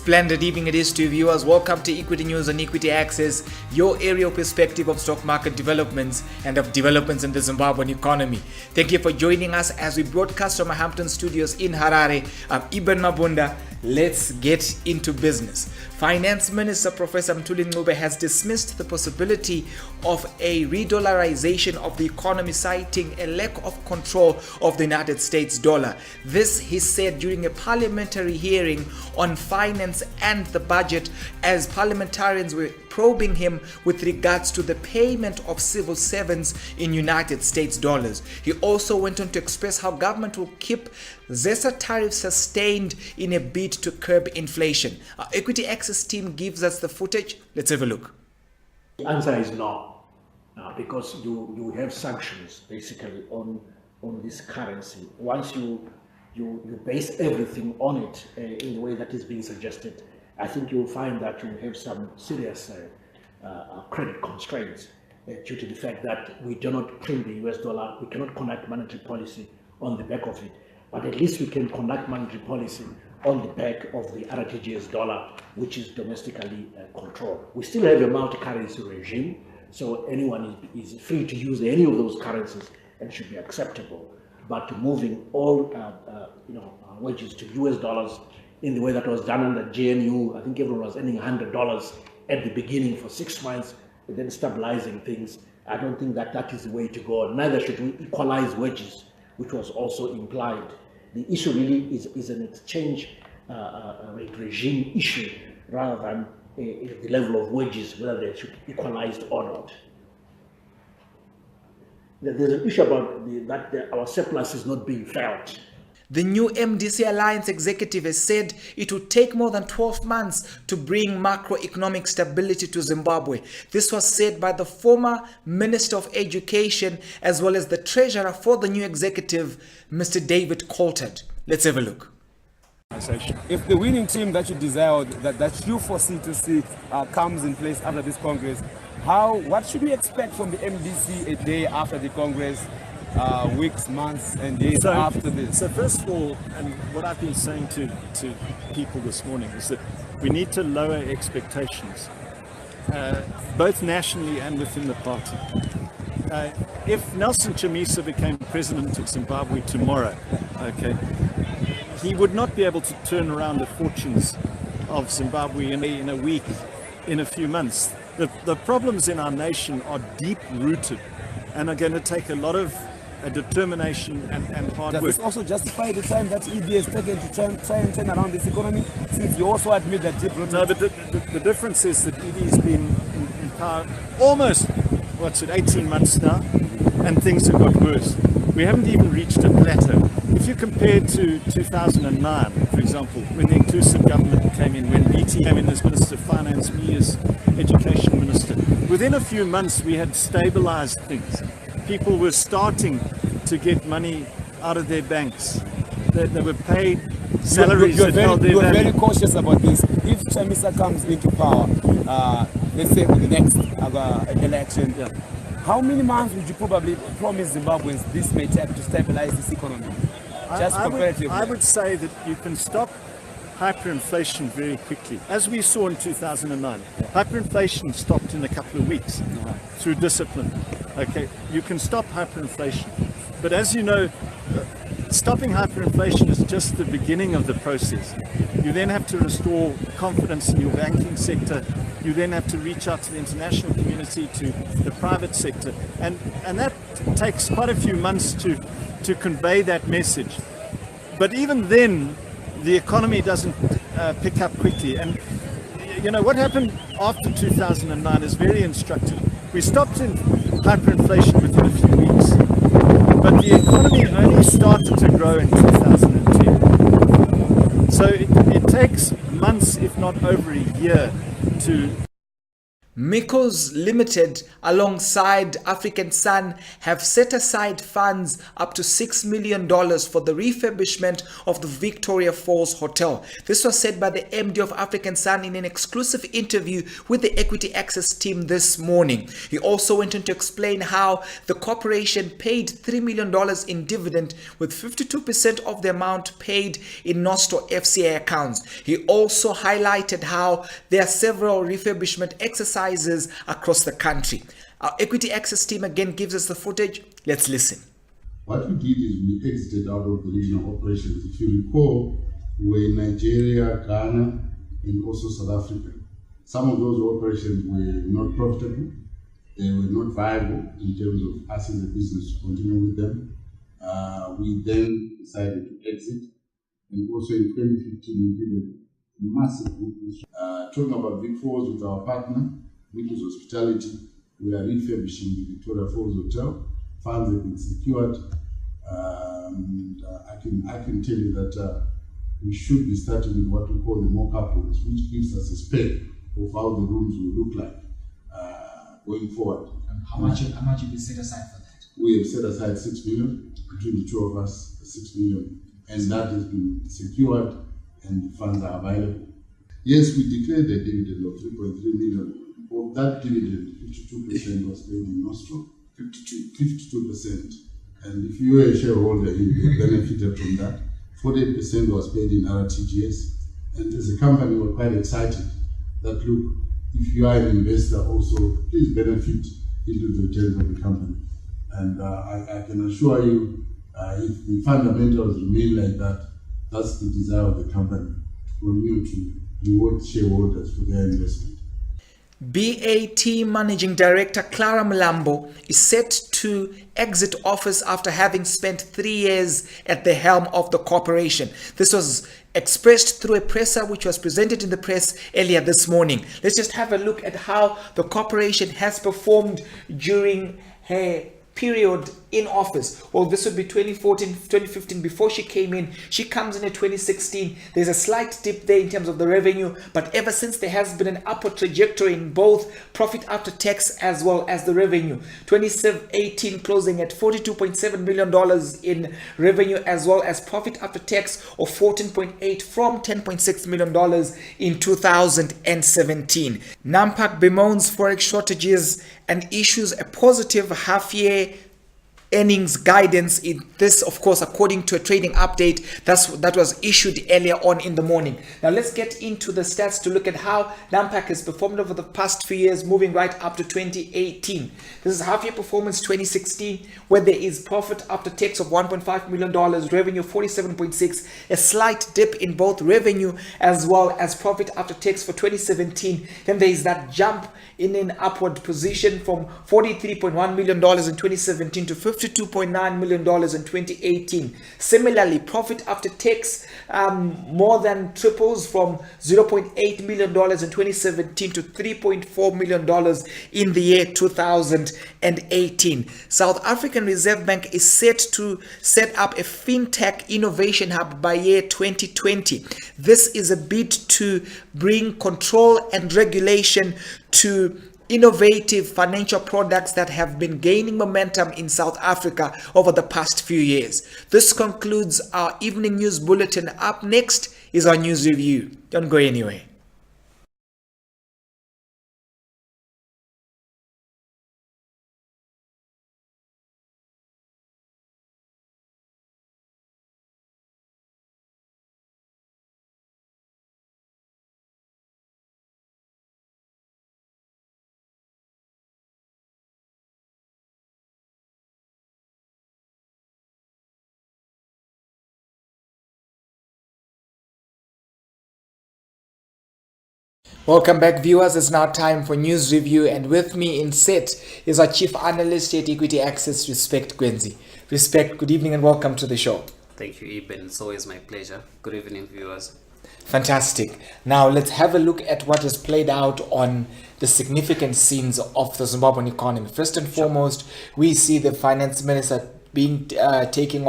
Splendid evening it is to viewers. Welcome to Equity News and Equity Access, your aerial perspective of stock market developments and of developments in the Zimbabwean economy. Thank you for joining us as we broadcast from our Hampton studios in Harare. I'm Ibn Mabunda. Let's get into business. Finance Minister Professor Mthuli has dismissed the possibility of a re-dollarization of the economy, citing a lack of control of the United States dollar. This, he said, during a parliamentary hearing on finance and the budget, as parliamentarians were probing him with regards to the payment of civil servants in United States dollars. He also went on to express how government will keep ZESA tariffs sustained in a bid to curb inflation. Our Equity Access team gives us the footage. Let's have a look. The answer is no, because you have sanctions basically on this currency. Once you base everything on it in the way that is being suggested, I think you'll find that you have some serious credit constraints due to the fact that we do not print the US dollar, we cannot conduct monetary policy on the back of it, but at least we can conduct monetary policy on the back of the RTGS dollar, which is domestically controlled. We still have a multi-currency regime, so anyone is free to use any of those currencies and should be acceptable. But moving all wages to US dollars in the way that was done under GNU, I think everyone was earning $100 at the beginning for 6 months, and then stabilizing things. I don't think that is the way to go. Neither should we equalize wages, which was also implied. The issue really is an exchange regime issue rather than the level of wages, whether they should be equalized or not. There's an issue about that our surplus is not being felt. The new MDC Alliance executive has said it would take more than 12 months to bring macroeconomic stability to Zimbabwe. This was said by the former Minister of Education as well as the Treasurer for the new executive, Mr. David Coulthard. Let's have a look. If the winning team that you desire, that you foresee to see comes in place after this Congress, what should we expect from the MDC a day after the Congress? Weeks, months, and days after this? So first of all, and what I've been saying to people this morning is that we need to lower expectations, both nationally and within the party. If Nelson Chamisa became president of Zimbabwe tomorrow, okay, he would not be able to turn around the fortunes of Zimbabwe in a week, in a few months. The problems in our nation are deep-rooted and are going to take a lot of determination and hard work. Does this also justify the time that ED has taken to try and turn around this economy, since you also admit that deep rooted? No, but the difference is that ED has been in power almost, 18 months now, and things have got worse. We haven't even reached a plateau. If you compare to 2009, for example, when the inclusive government came in, when BT came in as Minister of Finance, me as Education Minister, within a few months we had stabilized things. People were starting to get money out of their banks. They were paid salaries that held their value. You're very cautious about this. If Chamisa comes into power, let's say with the next election, how many months would you probably promise Zimbabweans this may take to stabilize this economy? Just comparatively. I would say that you can stop hyperinflation very quickly. As we saw in 2009, hyperinflation stopped in a couple of weeks through discipline. Okay, you can stop hyperinflation. But as you know, stopping hyperinflation is just the beginning of the process. You then have to restore confidence in your banking sector. You then have to reach out to the international community, to the private sector. And that takes quite a few months to convey that message. But even then, the economy doesn't pick up quickly. And what happened after 2009 is very instructive. We stopped in hyperinflation within a few weeks, but the economy only started to grow in 2010. So it takes months, if not over a year, to... Mikos Limited alongside African Sun have set aside funds up to $6 million for the refurbishment of the Victoria Falls Hotel. This was said by the MD of African Sun in an exclusive interview with the Equity Access team this morning. He also went on to explain how the corporation paid $3 million in dividend, with 52% of the amount paid in Nostro FCA accounts. He also highlighted how there are several refurbishment exercises across the country. Our Equity Access team again gives us the footage. Let's listen. What we did is we exited out of the regional operations. If you recall, we were in Nigeria, Ghana, and also South Africa. Some of those operations were not profitable. They were not viable in terms of us as a business to continue with them. We then decided to exit. And also in 2015, we did a massive group. Talking about Vic Falls with our partner, Mikos Hospitality, we are refurbishing the Victoria Falls Hotel. Funds have been secured. I can tell you that we should be starting with what we call the mock-up rooms, which gives us a spec of how the rooms will look like going forward. How much have you set aside for that? We have set aside 6 million between the two of us, 6 million, and that has been secured and the funds are available. Yes, we declared a dividend of 3.3 million. Of that dividend, 52% was paid in Nostro, 52%. And if you were a shareholder, you benefited from that. 48% was paid in RTGS. And as a company, we're quite excited that, look, if you are an investor also, please benefit into the returns of the company. And I can assure you, if the fundamentals remain like that, that's the desire of the company, to continue to reward shareholders for their investment. BAT Managing Director Clara Mlambo is set to exit office after having spent 3 years at the helm of the corporation. This was expressed through a presser which was presented in the press earlier this morning. Let's just have a look at how the corporation has performed during her period in office. Well, this would be 2014, 2015 before she came in. She comes in 2016. There's a slight dip there in terms of the revenue, but ever since there has been an upward trajectory in both profit after tax as well as the revenue. 2018 closing at $42.7 million in revenue as well as profit after tax of 14.8 from $10.6 million in 2017. Nampak bemoans forex shortages and issues a positive half-year earnings guidance. In this, of course, according to a trading update that was issued earlier on in the morning. Now let's get into the stats to look at how Nampak has performed over the past few years, moving right up to 2018. This is half-year performance 2016, where there is profit after tax of $1.5 million, revenue 47.6, a slight dip in both revenue as well as profit after tax for 2017. Then there is that jump in an upward position from $43.1 million in 2017 to $52.9 million in 2018. Similarly, profit after tax more than triples from $0.8 million in 2017 to $3.4 million in the year 2018. South African Reserve Bank is set to set up a fintech innovation hub by year 2020. This is a bid to bring control and regulation to innovative financial products that have been gaining momentum in South Africa over the past few years. This concludes our evening news bulletin. Up next is our news review. Don't go anywhere. Welcome back, viewers. It's now time for news review, and with me in set is our chief analyst at Equity Access, Respect Gwenzi. Respect, good evening and welcome to the show. Thank you, Eben. It's always my pleasure. Good evening, viewers. Fantastic. Now let's have a look at what has played out on the significant scenes of the Zimbabwean economy. First and foremost, we see the finance minister being taking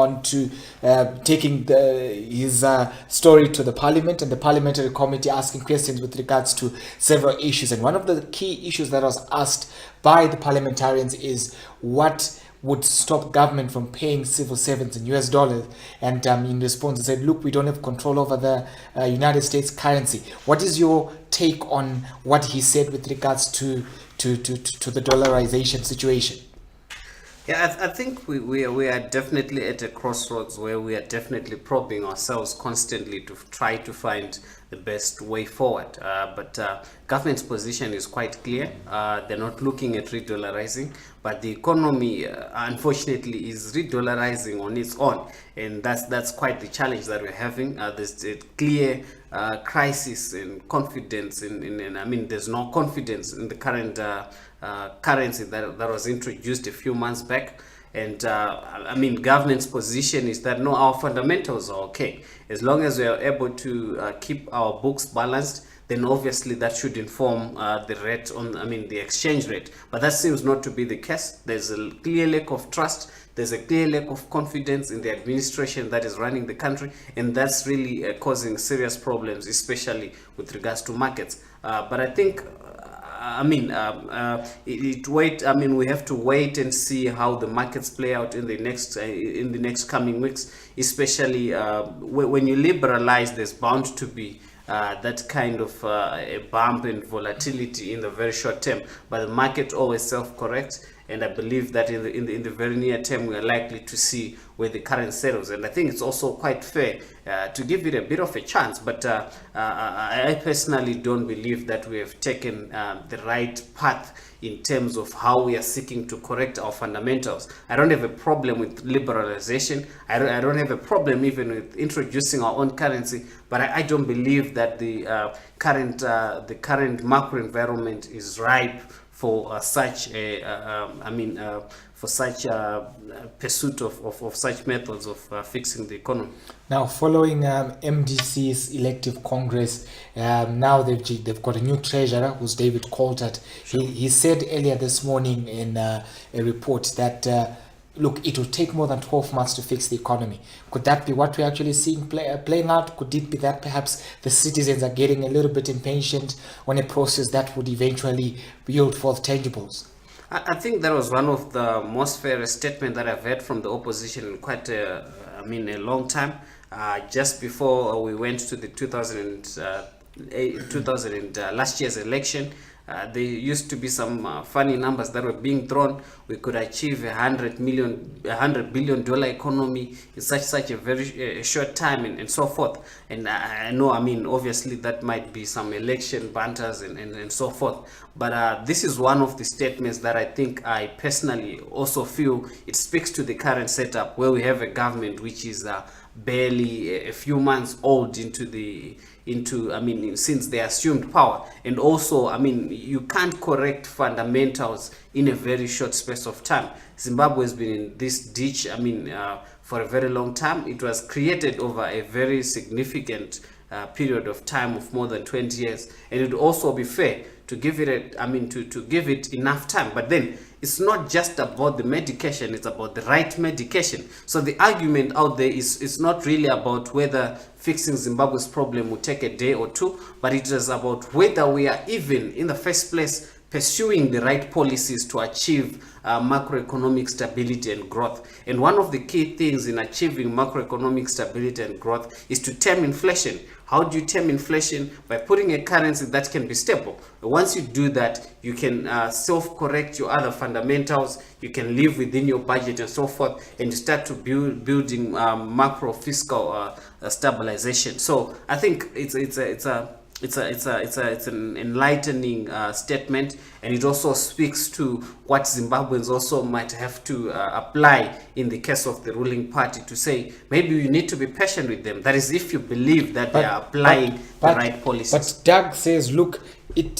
his story to the parliament and the parliamentary committee, asking questions with regards to several issues. And one of the key issues that was asked by the parliamentarians is what would stop government from paying civil servants in US dollars. And in response, they said, look, we don't have control over the United States currency. What is your take on what he said with regards to the dollarization situation? Yeah, I think we are definitely at a crossroads where we are definitely probing ourselves constantly to try to find the best way forward. But government's position is quite clear. They're not looking at re-dollarizing, but the economy, unfortunately, is re-dollarizing on its own, and that's quite the challenge that we're having. There's a clear crisis in confidence. I mean, there's no confidence in the current currency that was introduced a few months back. And I mean, government's position is that no, our fundamentals are okay. As long as we are able to keep our books balanced, then obviously that should inform the rate on, I mean, the exchange rate. But that seems not to be the case. There's a clear lack of trust. There's a clear lack of confidence in the administration that is running the country, and that's really causing serious problems, especially with regards to markets. But I think, I mean, we have to wait and see how the markets play out in the next coming weeks. Especially when you liberalize, there's bound to be that kind of a bump in volatility in the very short term. But the market always self-corrects, and I believe that in the very near term we are likely to see where the current settles. And I think it's also quite fair to give it a bit of a chance. But I personally don't believe that we have taken the right path in terms of how we are seeking to correct our fundamentals. I don't have a problem with liberalization. I don't have a problem even with introducing our own currency, but I don't believe that the current macro environment is ripe for such a pursuit of such methods of fixing the economy. Now, following MDC's elective Congress, now they've got a new treasurer, who's David Coulthard. He said earlier this morning in a report that look, it will take more than 12 months to fix the economy. Could that be what we're actually seeing playing out? Could it be that perhaps the citizens are getting a little bit impatient on a process that would eventually yield forth tangibles? I think that was one of the most fairest statements that I've heard from the opposition in quite a long time. Just before we went to the 2000 last year's election, there used to be some funny numbers that were being thrown. We could achieve $100 billion economy in such a very short time, and so forth. And I know, I mean, obviously that might be some election banters and so forth. But this is one of the statements that I think I personally also feel it speaks to the current setup, where we have a government which is barely a few months old since they assumed power. And also, I mean, you can't correct fundamentals in a very short space of time. Zimbabwe has been in this ditch, for a very long time. It was created over a very significant period of time of more than 20 years. And it would also be fair to give it to give it enough time. But then it's not just about the medication, it's about the right medication. So the argument out there is not really about whether fixing Zimbabwe's problem will take a day or two, but it is about whether we are even in the first place pursuing the right policies to achieve macroeconomic stability and growth. And one of the key things in achieving macroeconomic stability and growth is to tame inflation. How do you tame inflation? By putting a currency that can be stable. Once you do that, you can self-correct your other fundamentals, you can live within your budget and so forth, and you start to building macro fiscal stabilization. So I think it's an enlightening statement, and it also speaks to what Zimbabweans also might have to apply in the case of the ruling party, to say maybe you need to be patient with them. That is, if you believe that they are applying the right policies. But Doug says, look, in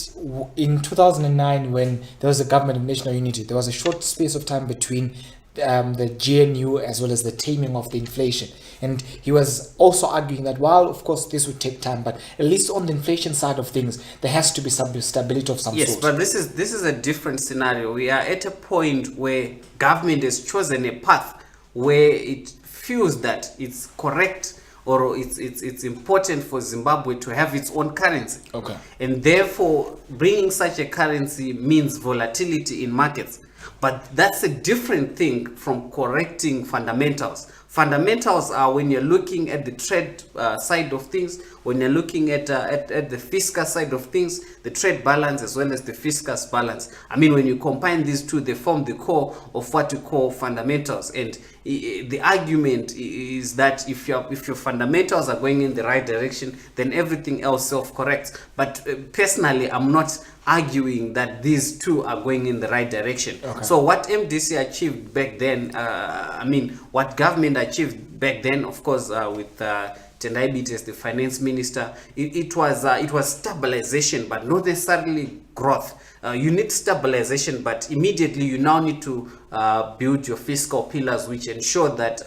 2009, when there was a government of national unity, there was a short space of time between the GNU as well as the taming of the inflation. And he was also arguing that while of course this would take time, but at least on the inflation side of things, there has to be some stability of some sort. Yes, but this is a different scenario. We are at a point where government has chosen a path where it feels that it's correct or it's important for Zimbabwe to have its own currency. Okay. And therefore, bringing such a currency means volatility in markets. But that's a different thing from correcting fundamentals. Fundamentals are when you're looking at the trade side of things, when you're looking at the fiscal side of things, the trade balance as well as the fiscal balance. I mean, when you combine these two, they form the core of what we call fundamentals. And the argument is that if your fundamentals are going in the right direction, then everything else self-corrects. But personally, I'm not arguing that these two are going in the right direction. Okay. So what MDC achieved back then, what government achieved back then, of course, with Tendai Biti as the finance minister, it was stabilization, but not necessarily growth. You need stabilization, but immediately you now need to build your fiscal pillars, which ensure that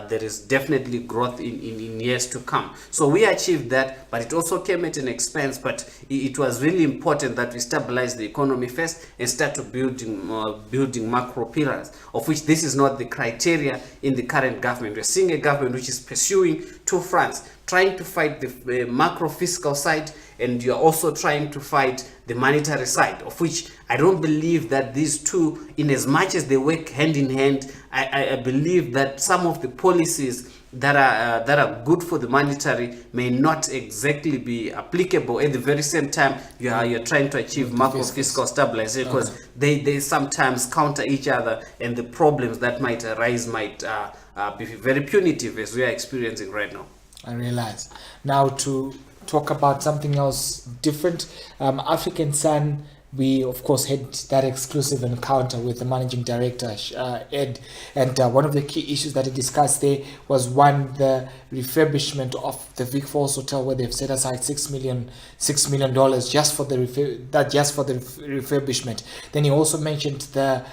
there is definitely growth in years to come. So we achieved that, but it also came at an expense. But it was really important that we stabilize the economy first and start to building macro pillars, of which this is not the criteria in the current government. We're seeing a government which is pursuing two fronts, trying to fight the macro fiscal side, and you're also trying to fight the monetary side, of which I don't believe that these two, in as much as they work hand in hand, I believe that some of the policies that are good for the monetary may not exactly be applicable at the very same time you're trying to achieve macro fiscal stabilization, because they sometimes counter each other, and the problems that might arise might be very punitive, as we are experiencing right now. I realize. Now to talk about something else different, African Sun, we of course had that exclusive encounter with the managing director, Ed, and one of the key issues that he discussed there was one, the refurbishment of the Vic Falls Hotel, where they've set aside $6 million just for the refurbishment. Then he also mentioned the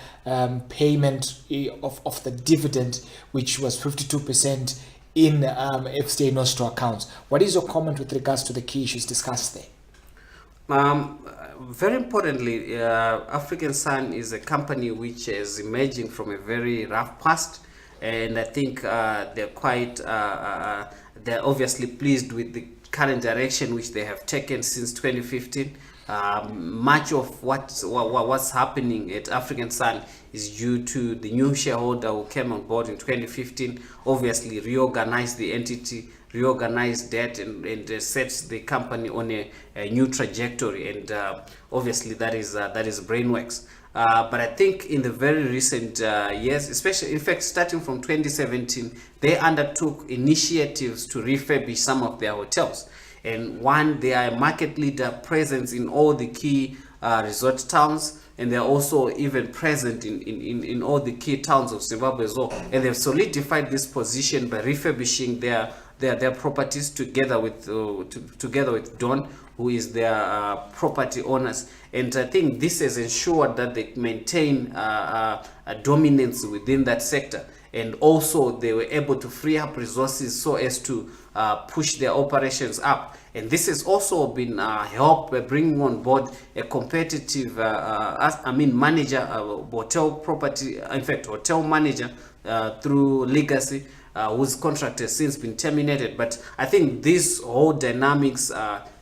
payment of the dividend, which was 52% in FCA Nostro accounts. What is your comment with regards to the key issues discussed there? Very importantly, African Sun is a company which is emerging from a very rough past, and I think they're quite they're obviously pleased with the current direction which they have taken since 2015. Much of what's happening at African Sun is due to the new shareholder who came on board in 2015, obviously reorganized the entity, reorganized debt, and sets the company on a new trajectory, and obviously that is Brainworks. But I think in the very recent years, especially in fact starting from 2017, they undertook initiatives to refurbish some of their hotels. And one, they are a market leader presence in all the key resort towns, and they're also even present in all the key towns of Zimbabwe as well. And they've solidified this position by refurbishing their properties together with Don, who is their property owners. And I think this has ensured that they maintain a dominance within that sector. And also they were able to free up resources so as to push their operations up. And this has also been helped by bringing on board a competitive manager, hotel property, in fact hotel manager through Legacy, whose contract has since been terminated. But I think this whole dynamics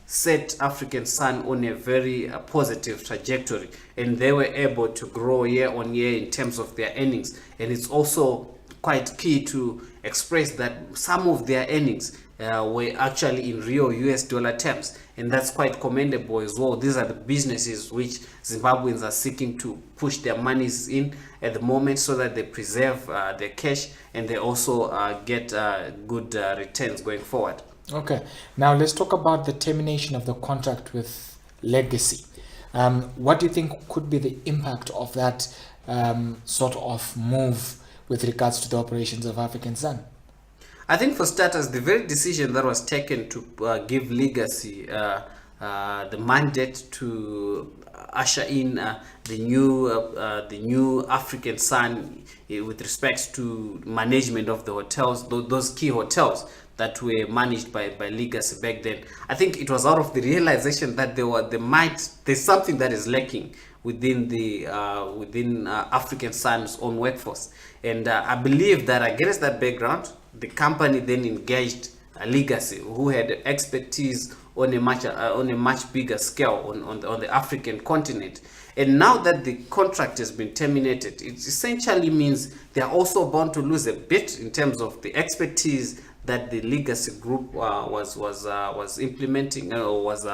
set African Sun on a very positive trajectory, and they were able to grow year on year in terms of their earnings. And it's also quite key to express that some of their earnings were actually in real US dollar terms, and that's quite commendable as well. These are the businesses which Zimbabweans are seeking to push their monies in at the moment, so that they preserve their cash, and they also get good returns going forward. Okay, now let's talk about the termination of the contract with Legacy. What do you think could be the impact of that sort of move with regards to the operations of African Sun? I think for starters, the very decision that was taken to give Legacy the mandate to usher in the new African Sun with respect to management of the hotels, those key hotels that were managed by Legacy back then. I think it was out of the realization that there's something that is lacking within the African Sun's own workforce. And I believe that against that background, the company then engaged Legacy, who had expertise on a much bigger scale on the African continent. And now that the contract has been terminated, it essentially means they are also bound to lose a bit in terms of the expertise that the Legacy Group was implementing or was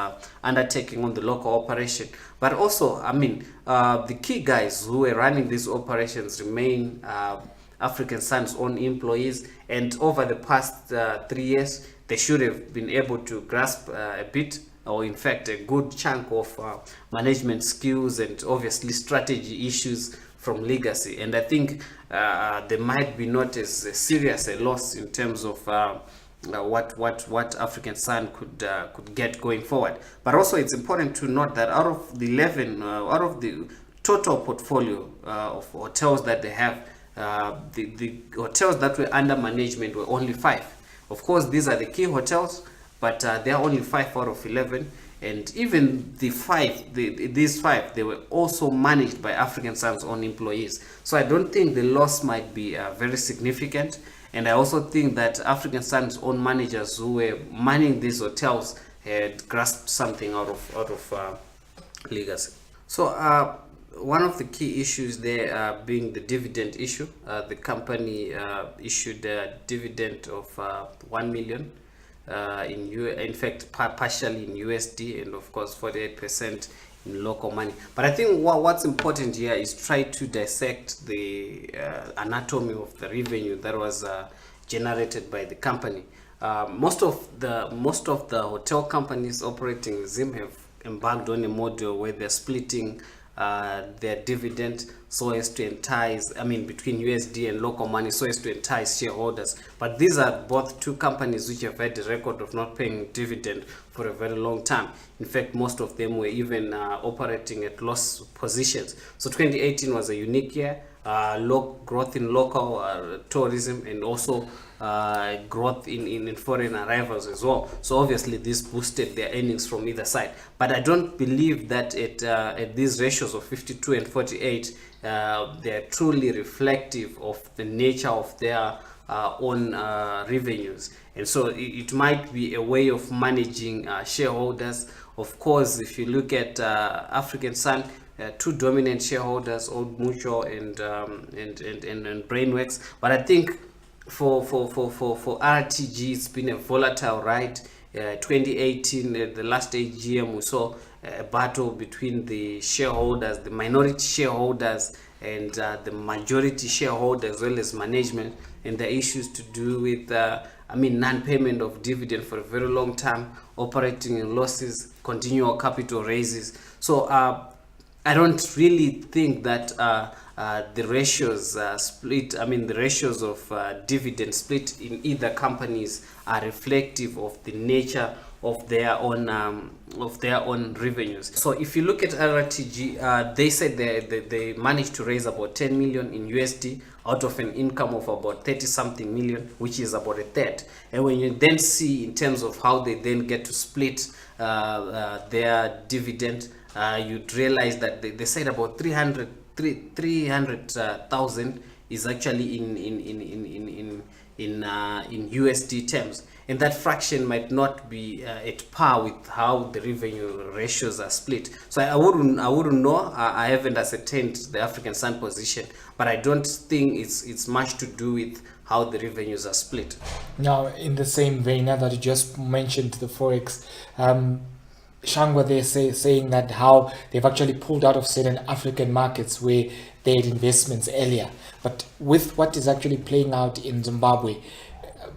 undertaking on the local operation. But also, I mean, the key guys who were running these operations remain African Sun's own employees, and over the past 3 years, they should have been able to grasp a bit, or in fact a good chunk of management skills and obviously strategy issues from Legacy. And I think they might be not as serious a loss in terms of what African Sun could get going forward. But also it's important to note that out of the total portfolio of hotels that they have, the hotels that were under management were only 5. Of course, these are the key hotels, but there are only 5 out of 11. And even these 5, they were also managed by African Sun's own employees. So I don't think the loss might be very significant. And I also think that African Sun's own managers who were manning these hotels had grasped something out of Legacy. So one of the key issues there being the dividend issue. The company issued a dividend of 1 million in fact partially in USD, and of course 48% in local money. But I think what's important here is try to dissect the anatomy of the revenue that was generated by the company. Most of the hotel companies operating in Zim have embarked on a model where they're splitting their dividend so as to entice, I mean, between USD and local money, so as to entice shareholders. But these are both two companies which have had a record of not paying dividend for a very long time. In fact, most of them were even operating at loss positions. So 2018 was a unique year. Growth in local tourism, and also growth in foreign arrivals as well. So obviously this boosted their earnings from either side. But I don't believe that at these ratios of 52 and 48, they're truly reflective of the nature of their own revenues. And so it might be a way of managing shareholders. Of course, if you look at African Sun, two dominant shareholders, Old Mutual and Brainworks. But I think for RTG, it's been a volatile ride. 2018, the last AGM, we saw a battle between the shareholders, the minority shareholders, and the majority shareholders, as well as management, and the issues to do with non-payment of dividend for a very long time, operating in losses, continual capital raises. So I don't really think that the ratios split, the ratios of dividend split in either companies are reflective of the nature of their own revenues. So if you look at RTG, they said they managed to raise about 10 million in USD out of an income of about 30 something million, which is about a third. And when you then see in terms of how they then get to split their dividend, you'd realize that they said about 300,000 is actually in USD terms, and that fraction might not be at par with how the revenue ratios are split. So I wouldn't know. I haven't ascertained the African Sun position, but I don't think it's much to do with how the revenues are split. Now, in the same vein, now that you just mentioned the forex, Shangwa, they're saying that how they've actually pulled out of certain African markets where they had investments earlier. But with what is actually playing out in Zimbabwe,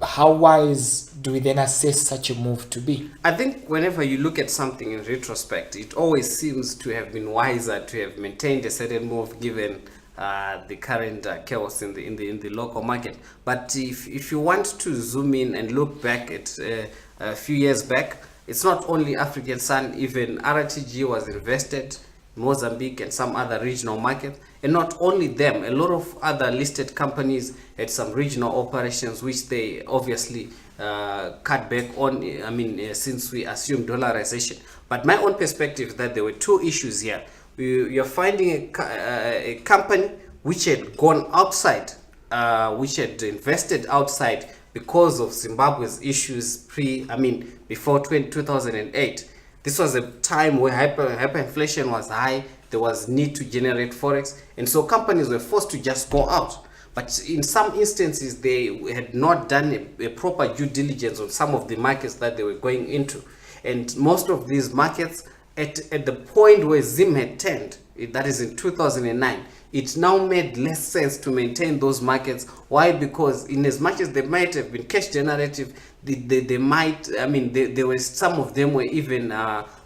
how wise do we then assess such a move to be? I think whenever you look at something in retrospect, it always seems to have been wiser to have maintained a certain move given the current chaos in the local market. But if you want to zoom in and look back at a few years back, it's not only African Sun, even RTG was invested in Mozambique and some other regional markets. And not only them, a lot of other listed companies had some regional operations which they obviously cut back on, since we assumed dollarization. But my own perspective is that there were two issues here. you're finding a company which had gone outside, which had invested outside because of Zimbabwe's issues before 2008. This was a time where hyperinflation was high. There was need to generate forex, and so companies were forced to just go out. But in some instances, they had not done a proper due diligence on some of the markets that they were going into. And most of these markets, at the point where Zim had turned, that is in 2009, it now made less sense to maintain those markets. Why? Because in as much as they might have been cash generative, there were some of them were even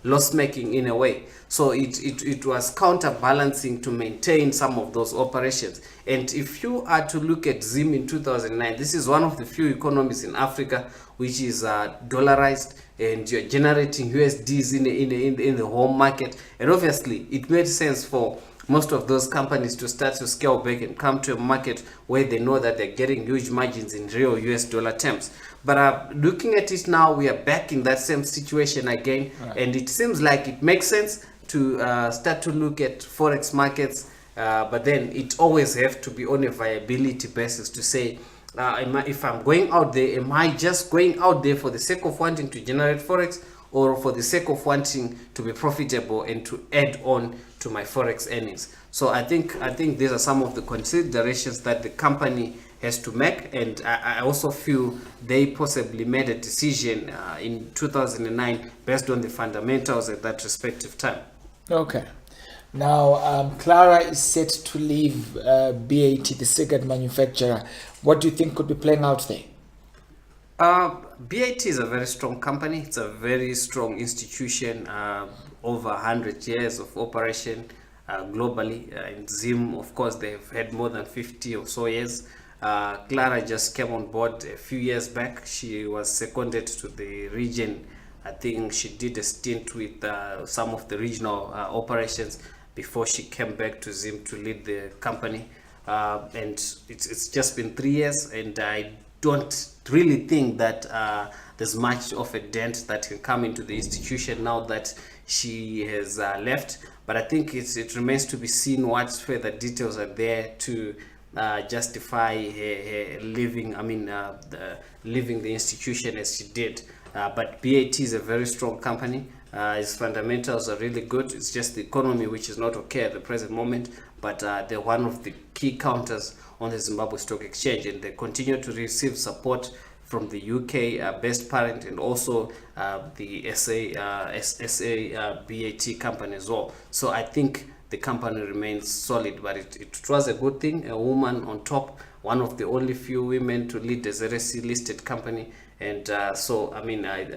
loss making in a way. So it was counterbalancing to maintain some of those operations. And if you are to look at Zim in 2009, this is one of the few economies in Africa which is dollarized, and you're generating USDs in the home market. And obviously it made sense for most of those companies to start to scale back and come to a market where they know that they're getting huge margins in real US dollar terms. But looking at it now, we are back in that same situation again. Right. And it seems like it makes sense to start to look at forex markets, but then it always have to be on a viability basis to say, if I'm going out there, am I just going out there for the sake of wanting to generate forex, or for the sake of wanting to be profitable and to add on to my forex earnings? So I think these are some of the considerations that the company has to make, and I also feel they possibly made a decision in 2009 based on the fundamentals at that respective time. Okay. Now, Clara is set to leave BAT, the cigarette manufacturer. What do you think could be playing out there? BAT is a very strong company. It's a very strong institution, over 100 years of operation globally. In Zim, of course, they've had more than 50 or so years. Clara just came on board a few years back. She was seconded to the region. I think she did a stint with some of the regional operations before she came back to Zim to lead the company. And it's just been 3 years, and I don't really think that there's much of a dent that can come into the institution now that she has left. But I think it remains to be seen what further details are there to justify her leaving. Leaving the institution as she did. But BAT is a very strong company. Its fundamentals are really good. It's just the economy which is not okay at the present moment. But they're one of the key counters on the Zimbabwe Stock Exchange, and they continue to receive support from the UK based parent, and also the SA BAT company as well. So I think the company remains solid, but it was a good thing. A woman on top, one of the only few women to lead a ZSE listed company. And I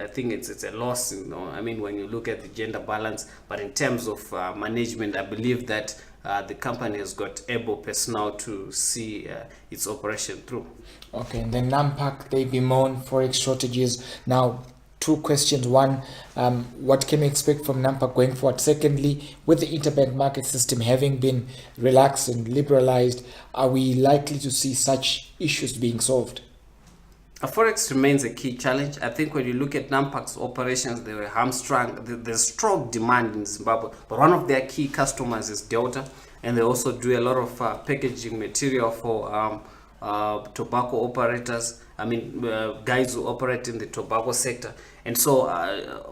think it's a loss, when you look at the gender balance. But in terms of management, I believe that the company has got able personnel to see its operation through. Okay, and then Nampak, they bemoan forex shortages. Now, two questions. One, what can we expect from Nampak going forward? Secondly, with the interbank market system having been relaxed and liberalized, are we likely to see such issues being solved? Forex remains a key challenge. I think when you look at Nampak's operations, they were hamstrung. There's strong demand in Zimbabwe, but one of their key customers is Delta, and they also do a lot of packaging material for tobacco operators. Guys who operate in the tobacco sector. And so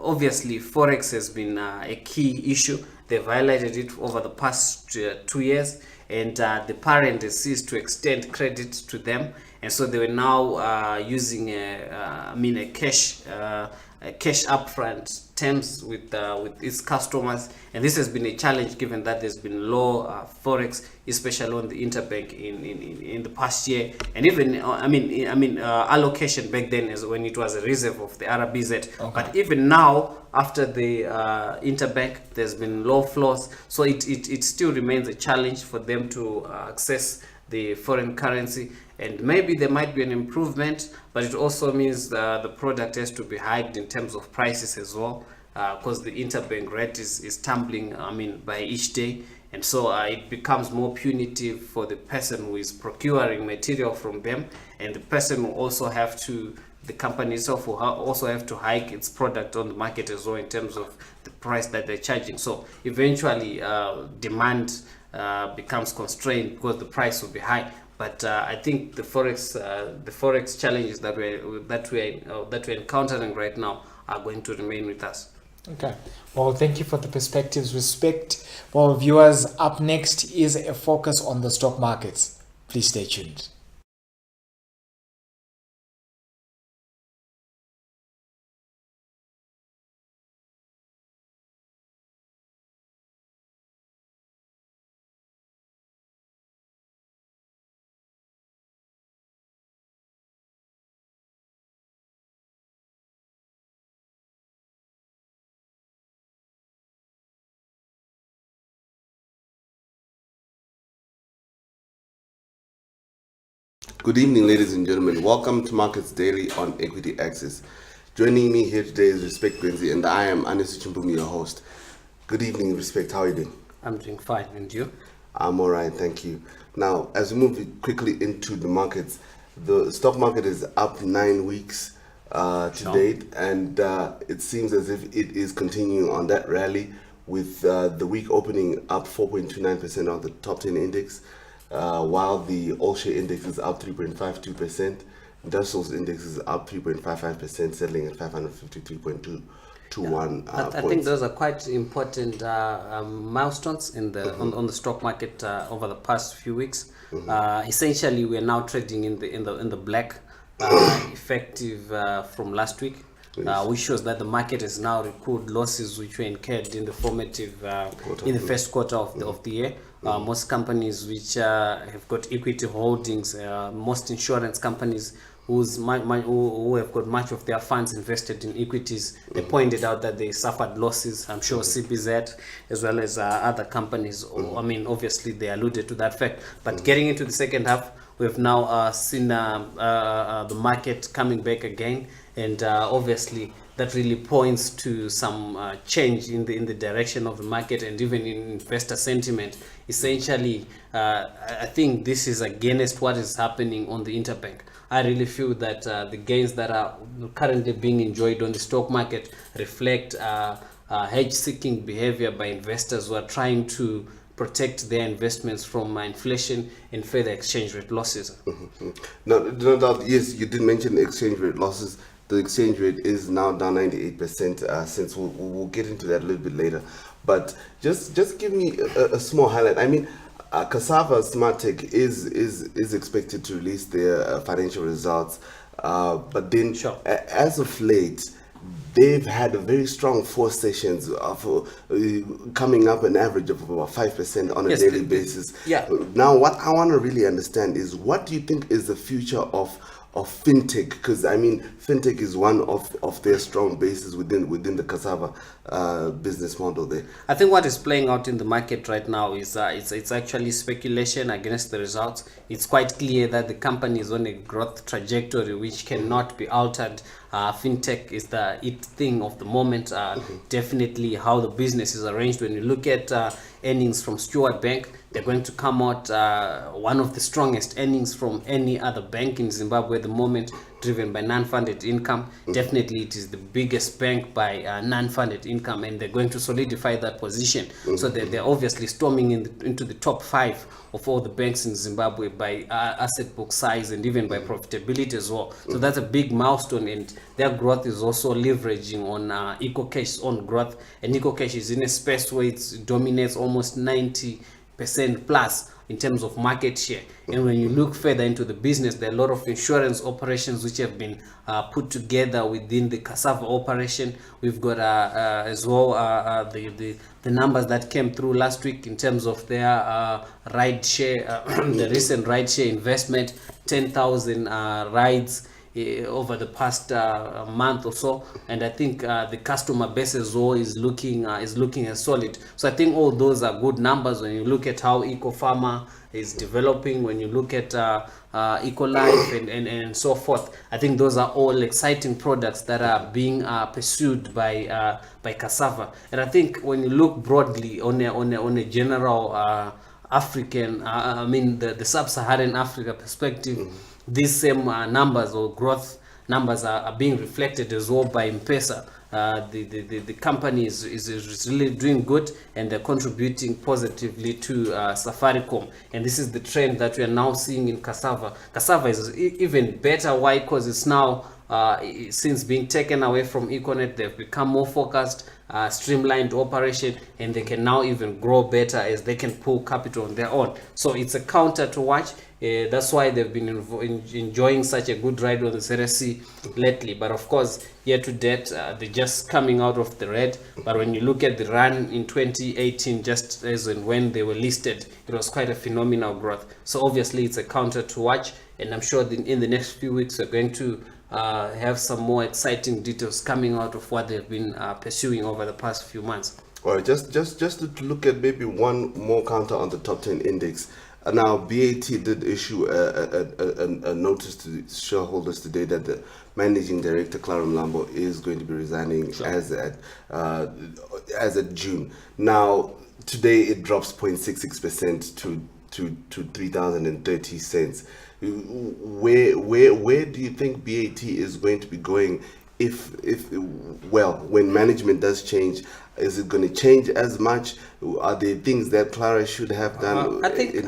obviously Forex has been a key issue. They violated it over the past 2 years, and the parent has ceased to extend credit to them. And so they were now using a cash upfront terms with its customers, and this has been a challenge given that there's been low forex, especially on the interbank in the past year, and even allocation back then is when it was a reserve of the RBZ. Okay. But even now, after the interbank, there's been low flows, so it still remains a challenge for them to access the foreign currency. And maybe there might be an improvement, but it also means the product has to be hiked in terms of prices as well, because the interbank rate is tumbling by each day. And so it becomes more punitive for the person who is procuring material from them, and the person will also have to the company itself will also have to hike its product on the market as well in terms of the price that they're charging. So eventually demand becomes constrained because the price will be high. But I think the forex challenges that we're encountering right now are going to remain with us. Okay. Well, thank you for the perspectives. Respect for viewers. Up next is a focus on the stock markets. Please stay tuned. Good evening, ladies and gentlemen. Welcome to Markets Daily on Equity Access. Joining me here today is Respect Gwenzi, and I am Anis Chimpumi, your host. Good evening, Respect. How are you doing? I'm doing fine, and you? I'm all right, thank you. Now, as we move quickly into the markets, the stock market is up 9 weeks to date, and it seems as if it is continuing on that rally, with the week opening up 4.29% on the top 10 index. While the all-share index is up 3.52%, industrials index is up 3.55%, settling at 553.21 I think those are quite important milestones in the on the stock market over the past few weeks. Essentially, we are now trading in the black, effective from last week. Which shows that the market has now recouped losses which were incurred in the formative in the first quarter of the year. Most companies which have got equity holdings, most insurance companies who have got much of their funds invested in equities, they pointed out that they suffered losses. I'm sure CBZ as well as other companies. I mean, obviously they alluded to that fact. But getting into the second half, we have now seen the market coming back again, and obviously that really points to some change in the direction of the market and even in investor sentiment. Essentially, I think this is against what is happening on the interbank. I really feel that the gains that are currently being enjoyed on the stock market reflect hedge-seeking behavior by investors who are trying to protect their investments from inflation and further exchange rate losses. No doubt, yes, you did mention exchange rate losses. The exchange rate is now down 98%, since we'll get into that a little bit later. But just give me a small highlight. I mean, Cassava Smartech is expected to release their financial results, but then as of late, they've had a very strong 4 sessions of coming up an average of about 5% on a daily basis. Now, what I want to really understand is, what do you think is the future of fintech? Because I mean, fintech is one of their strong bases within the Cassava business model there. I think what is playing out in the market right now is it's actually speculation against the results. It's quite clear that the company is on a growth trajectory which cannot be altered. Fintech is the it thing of the moment. Definitely how the business is arranged. When you look at earnings from Stewart Bank, they're going to come out one of the strongest earnings from any other bank in Zimbabwe at the moment, driven by non-funded income. Definitely it is the biggest bank by non-funded income, and they're going to solidify that position. So they're obviously storming into the top 5 of all the banks in Zimbabwe by asset book size and even by profitability as well. So that's a big milestone, and their growth is also leveraging on EcoCash's own growth. And EcoCash is in a space where it dominates almost 90% plus in terms of market share. And when you look further into the business, there are a lot of insurance operations which have been put together within the Cassava operation. We've got as well the numbers that came through last week in terms of their ride share, the recent ride share investment, 10,000 rides over the past month or so, and I think the customer base as well is looking as solid. So I think all those are good numbers when you look at how Eco Farmer is developing, when you look at Eco Life and so forth. I think those are all exciting products that are being pursued by Cassava. And I think when you look broadly on a general African, I mean the sub-Saharan Africa perspective, these same numbers or growth numbers are being reflected as well by M-Pesa. The company is really doing good, and they're contributing positively to Safaricom, and this is the trend that we are now seeing in cassava. Cassava is even better. Why? Because it's now since being taken away from Econet, they've become more focused, streamlined operation, and they can now even grow better as they can pull capital on their own. So it's a counter to watch. That's why they've been enjoying such a good ride on the Series C lately. But of course, year to date, they're just coming out of the red. But when you look at the run in 2018, just as when they were listed, it was quite a phenomenal growth. So obviously, it's a counter to watch. And I'm sure in the next few weeks, we're going to have some more exciting details coming out of what they've been pursuing over the past few months. All right, just to look at maybe one more counter on the top 10 index. Now, BAT did issue a notice to the shareholders today that the managing director, Clara Mlambo, is going to be resigning as at June. Now, today it drops 0.66% to 3,030 cents. Where do you think BAT is going to be going if when management does change? Is it going to change as much? Are there things that Clara should have done? I think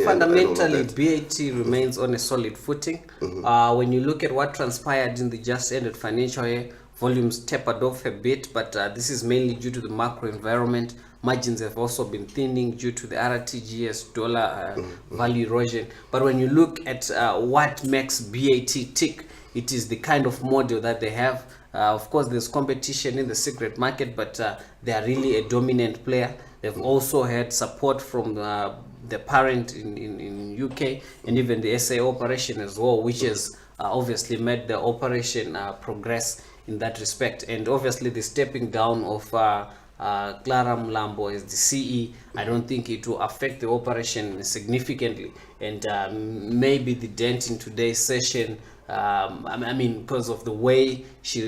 fundamentally BAT remains on a solid footing. When you look at what transpired in the just ended financial year, volumes tapered off a bit, but this is mainly due to the macro environment. Margins have also been thinning due to the RTGS dollar value erosion. But when you look at what makes BAT tick, it is the kind of model that they have. Of course, there's competition in the secret market, but they are really a dominant player. They've also had support from the parent in UK and even the SA operation as well, which has obviously made the operation progress in that respect. And obviously the stepping down of Clara Mlambo as the CE, I don't think it will affect the operation significantly. And maybe the dent in today's session, I mean, because of the way she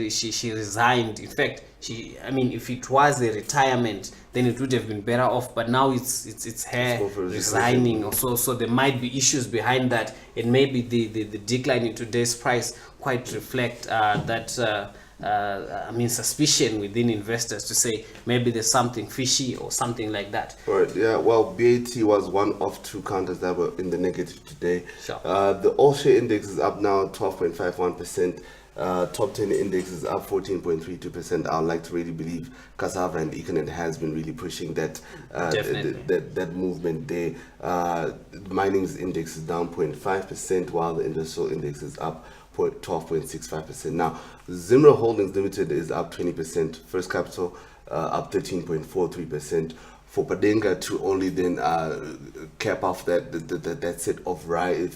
resigned. In fact, if it was a retirement, then it would have been better off. But now it's her resigning. So there might be issues behind that, and maybe the decline in today's price quite reflect that. Suspicion within investors to say maybe there's something fishy or something like that. Right, yeah, well, BAT was one of two counters that were in the negative today. Sure. The all-share index is up now 12.51%. Top 10 index is up 14.32%. I would like to really believe Cassava and Econet has been really pushing that that movement there. Mining's index is down 0.5%, while the industrial index is up 12.65%. Now, Zimra Holdings Limited is up 20%. First Capital up 13.43%. For Padenga to only then cap off that set of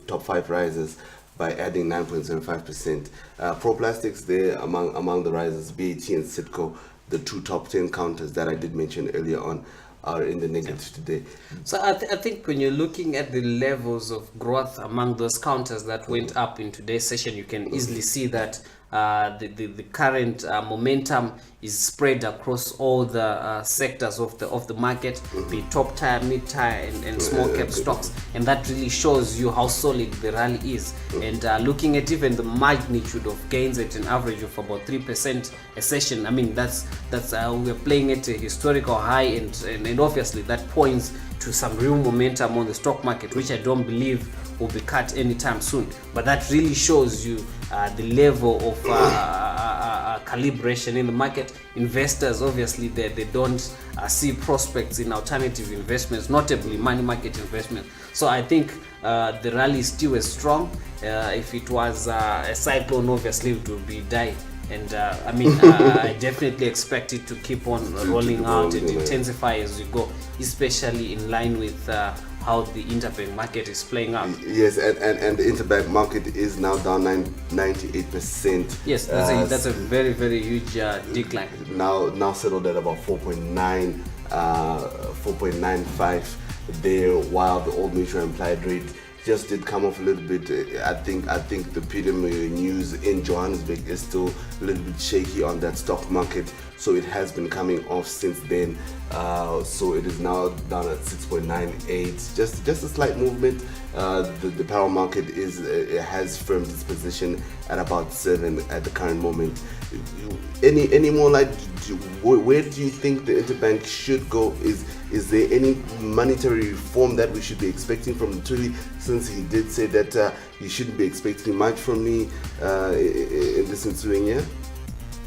top 5 rises by adding 9.05%. ProPlastics there among the rises, BAT and Sitco, the two top 10 counters that I did mention earlier on, are in the negative today. So I think when you're looking at the levels of growth among those counters that went up in today's session, you can easily see that the current momentum is spread across all the sectors of the market, be top tier, mid tier, and small cap stocks, and that really shows you how solid the rally is. And looking at even the magnitude of gains at an average of about 3% a session, I mean that's we're playing at a historical high, and obviously that points to some real momentum on the stock market, which I don't believe will be cut anytime soon. But that really shows you the level of calibration in the market. Investors, obviously, they don't see prospects in alternative investments, notably money market investments. So I think the rally is still as strong. If it was a cyclone, obviously it would be dying. And I definitely expect it to keep on rolling out and intensify as we go, especially in line with how the interbank market is playing out. Yes, and the interbank market is now down 98%. Yes, that's a very, very huge decline. Now settled at about 4.95 there, while the old mutual implied rate just did come off a little bit. I think the premium news in Johannesburg is still a little bit shaky on that stock market, so it has been coming off since then. So it is now down at 6.98, just a slight movement. The power market has firmed its position at about 7 at the current moment. Any more like, where do you think the interbank should go? Is there any monetary reform that we should be expecting from Mthuli, since he did say that you shouldn't be expecting much from me in this ensuing year?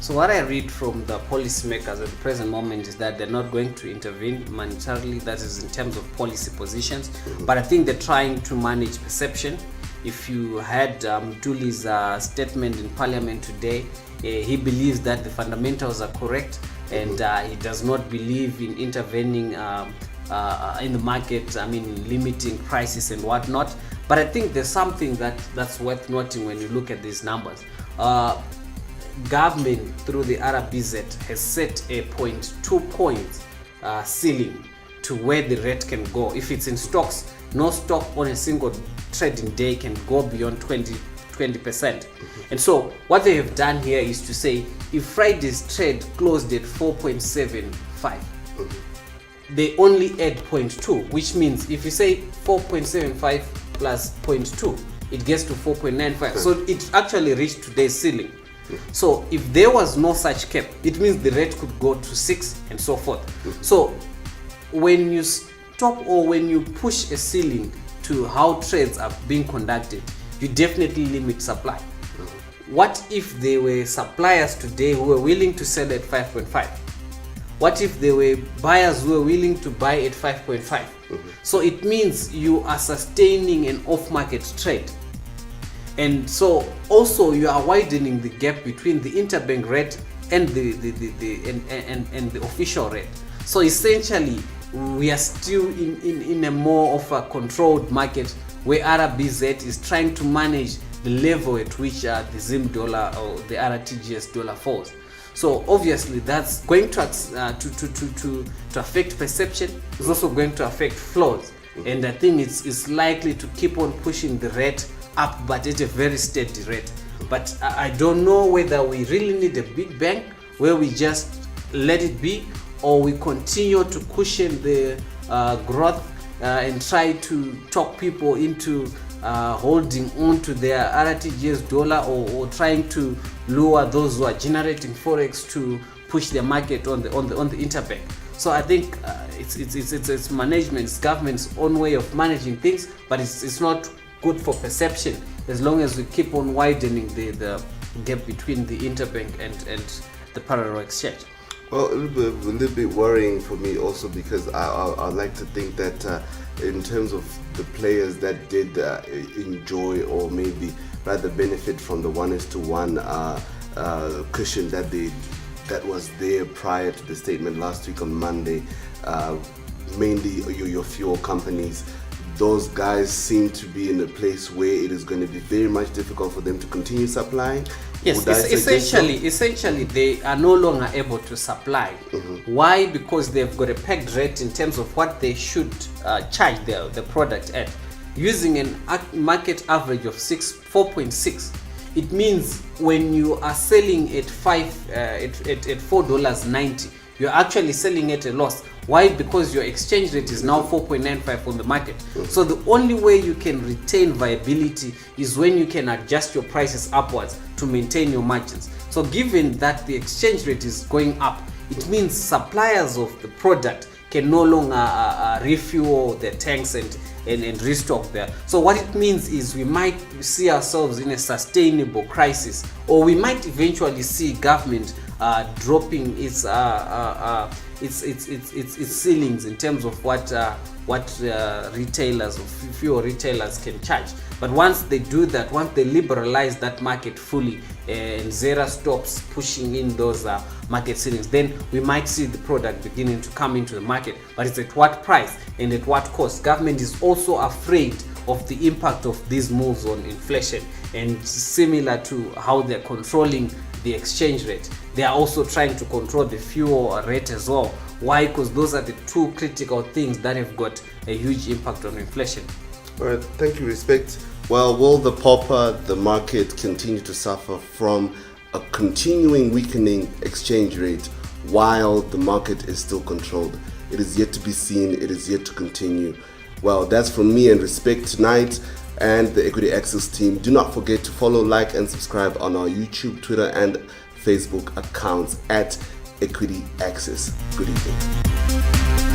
So what I read from the policymakers at the present moment is that they're not going to intervene monetarily, that is in terms of policy positions, but I think they're trying to manage perception. If you had Mthuli's statement in Parliament today, he believes that the fundamentals are correct, and he does not believe in intervening in the market, limiting prices and whatnot. But I think there's something that's worth noting when you look at these numbers. Government through the RBZ has set a 0.2 points ceiling to where the rate can go. If it's in stocks, no stock on a single trading day can go beyond 20%. And so what they have done here is to say, if Friday's trade closed at 4.75, they only add 0.2, which means if you say 4.75 plus 0.2, it gets to 4.95. So it actually reached today's ceiling. So if there was no such cap, it means the rate could go to 6 and so forth. So when you stop, or when you push a ceiling to how trades are being conducted, you definitely limit supply. What if there were suppliers today who were willing to sell at 5.5? What if there were buyers who were willing to buy at 5.5? So it means you are sustaining an off-market trade. And so also you are widening the gap between the interbank rate and the official rate. So essentially we are still in a more of a controlled market, where RBZ is trying to manage the level at which the Zim dollar or the RTGS dollar falls. So obviously that's going to affect perception. It's also going to affect flows, and I think it's likely to keep on pushing the rate up, but at a very steady rate. But I don't know whether we really need a big bang where we just let it be, or we continue to cushion the growth and try to talk people into holding on to their RTGS dollar, or trying to lure those who are generating forex to push the market on the interbank. So I think it's management, it's government's own way of managing things, but it's not good for perception as long as we keep on widening the gap between the interbank and the parallel exchange. Well, a little bit worrying for me also, because I like to think that in terms of the players that did enjoy, or maybe rather benefit from the 1:1 cushion that was there prior to the statement last week on Monday, mainly your fuel companies, those guys seem to be in a place where it is going to be very much difficult for them to continue supplying. Yes, essentially they are no longer able to supply. Why? Because they've got a pegged rate in terms of what they should charge the product at. Using a market average of 4.6, it means when you are selling at $4.90, you're actually selling at a loss. Why? Because your exchange rate is now 4.95 on the market. So the only way you can retain viability is when you can adjust your prices upwards to maintain your margins. So given that the exchange rate is going up, it means suppliers of the product can no longer refuel their tanks and restock there. So what it means is we might see ourselves in a sustainable crisis, or we might eventually see government dropping its ceilings in terms of what retailers or fuel retailers can charge. But once they do that, once they liberalize that market fully, and Zera stops pushing in those market ceilings, then we might see the product beginning to come into the market. But it's at what price and at what cost? Government is also afraid of the impact of these moves on inflation, and similar to how they're controlling the exchange rate, they are also trying to control the fuel rate as well. Why? Because those are the two critical things that have got a huge impact on inflation. All right, thank you, Respect. Well, will the market continue to suffer from a continuing weakening exchange rate while the market is still controlled? It is yet to be seen. It is yet to continue. Well, that's from me and Respect tonight and the Equity Access team. Do not forget to follow, like, and subscribe on our YouTube, Twitter, and Facebook accounts at Equity Access. Good evening.